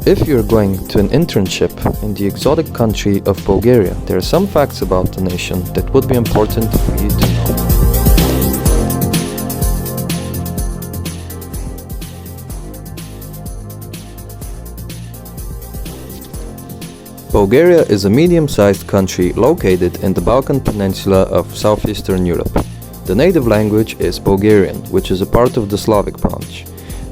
If you're going to an internship in the exotic country of Bulgaria, there are some facts about the nation that would be important for you to know. Bulgaria is a medium-sized country located in the Balkan Peninsula of southeastern Europe. The native language is Bulgarian, which is a part of the Slavic branch.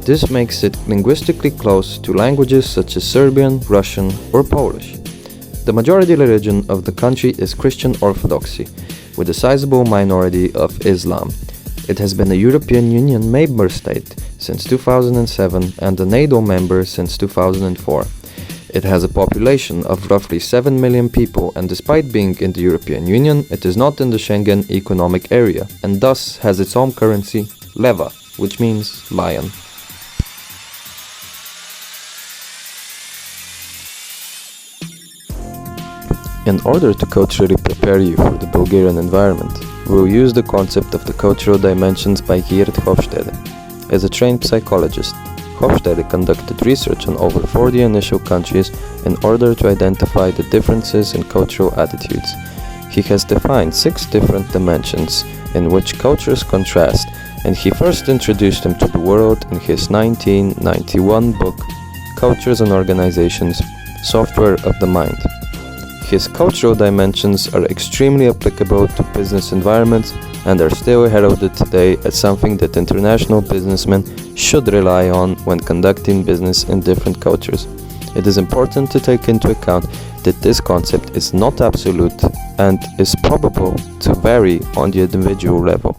This makes it linguistically close to languages such as Serbian, Russian, or Polish. The majority religion of the country is Christian Orthodoxy, with a sizable minority of Islam. It has been a European Union member state since 2007 and a NATO member since 2004. It has a population of roughly 7 million people, and despite being in the European Union, it is not in the Schengen economic area and thus has its own currency, leva, which means lion. In order to culturally prepare you for the Bulgarian environment, we will use the concept of the cultural dimensions by Geert Hofstede. As a trained psychologist, Hofstede conducted research on over 40 initial countries in order to identify the differences in cultural attitudes. He has defined 6 different dimensions in which cultures contrast, and he first introduced them to the world in his 1991 book, Cultures and Organizations, Software of the Mind. His cultural dimensions are extremely applicable to business environments and are still heralded today as something that international businessmen should rely on when conducting business in different cultures. It is important to take into account that this concept is not absolute and is probable to vary on the individual level.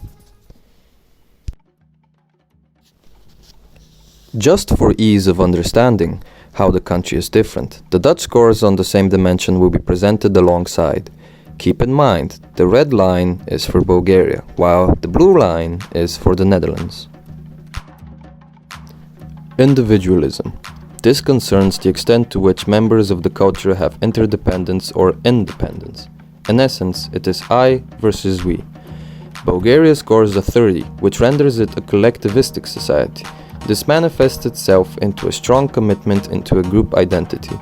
Just for ease of understanding how the country is different, the Dutch scores on the same dimension will be presented alongside. Keep in mind, the red line is for Bulgaria, while the blue line is for the Netherlands. Individualism. This concerns the extent to which members of the culture have interdependence or independence. In essence, it is I versus we. Bulgaria scores a 30, which renders it a collectivistic society. This manifests itself into a strong commitment into a group identity.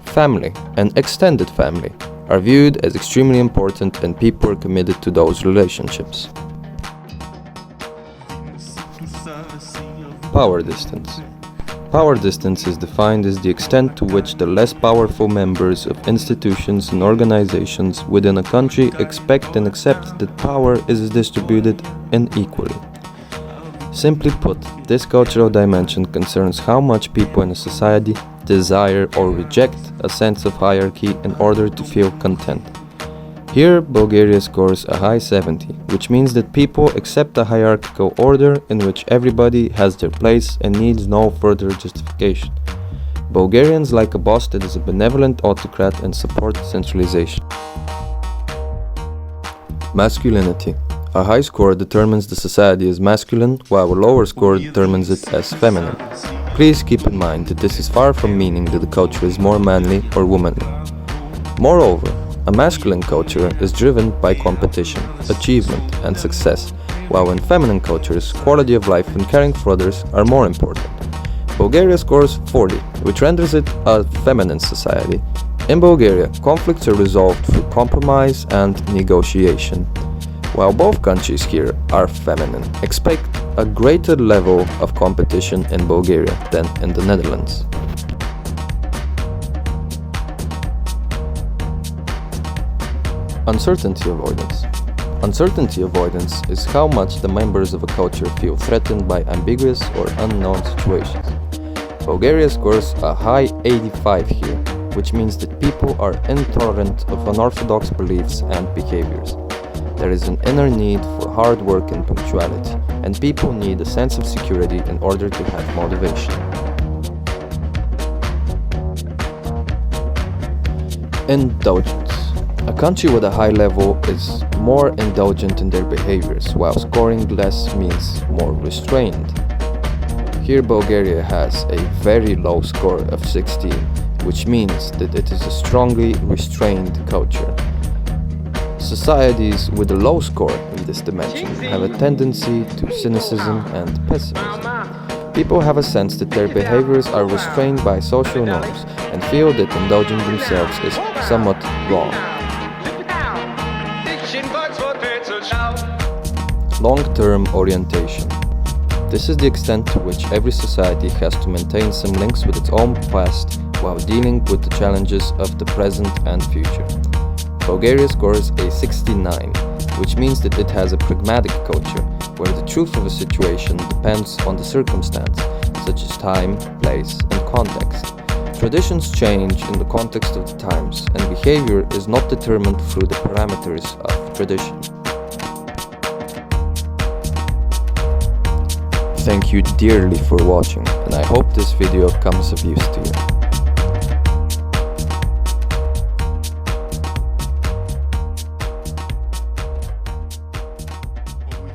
Family and extended family are viewed as extremely important, and people are committed to those relationships. Power distance. Power distance is defined as the extent to which the less powerful members of institutions and organizations within a country expect and accept that power is distributed unequally. Simply put, this cultural dimension concerns how much people in a society desire or reject a sense of hierarchy in order to feel content. Here, Bulgaria scores a high 70, which means that people accept a hierarchical order in which everybody has their place and needs no further justification. Bulgarians like a boss that is a benevolent autocrat and support centralization. Masculinity. A high score determines the society as masculine, while a lower score determines it as feminine. Please keep in mind that this is far from meaning that the culture is more manly or womanly. Moreover, a masculine culture is driven by competition, achievement, and success, while in feminine cultures, quality of life and caring for others are more important. Bulgaria scores 40, which renders it a feminine society. In Bulgaria, conflicts are resolved through compromise and negotiation. While both countries here are feminine, expect a greater level of competition in Bulgaria than in the Netherlands. Uncertainty avoidance. Uncertainty avoidance is how much the members of a culture feel threatened by ambiguous or unknown situations. Bulgaria scores a high 85 here, which means that people are intolerant of unorthodox beliefs and behaviors. There is an inner need for hard work and punctuality, and people need a sense of security in order to have motivation. Indulgence. A country with a high level is more indulgent in their behaviors, while scoring less means more restrained. Here Bulgaria has a very low score of 16, which means that it is a strongly restrained culture. Societies with a low score in this dimension have a tendency to cynicism and pessimism. People have a sense that their behaviors are restrained by social norms and feel that indulging themselves is somewhat wrong. Long-term orientation. This is the extent to which every society has to maintain some links with its own past while dealing with the challenges of the present and future. Bulgaria scores a 69, which means that it has a pragmatic culture, where the truth of a situation depends on the circumstance, such as time, place, and context. Traditions change in the context of the times, and behavior is not determined through the parameters of tradition. Thank you dearly for watching, and I hope this video comes of use to you.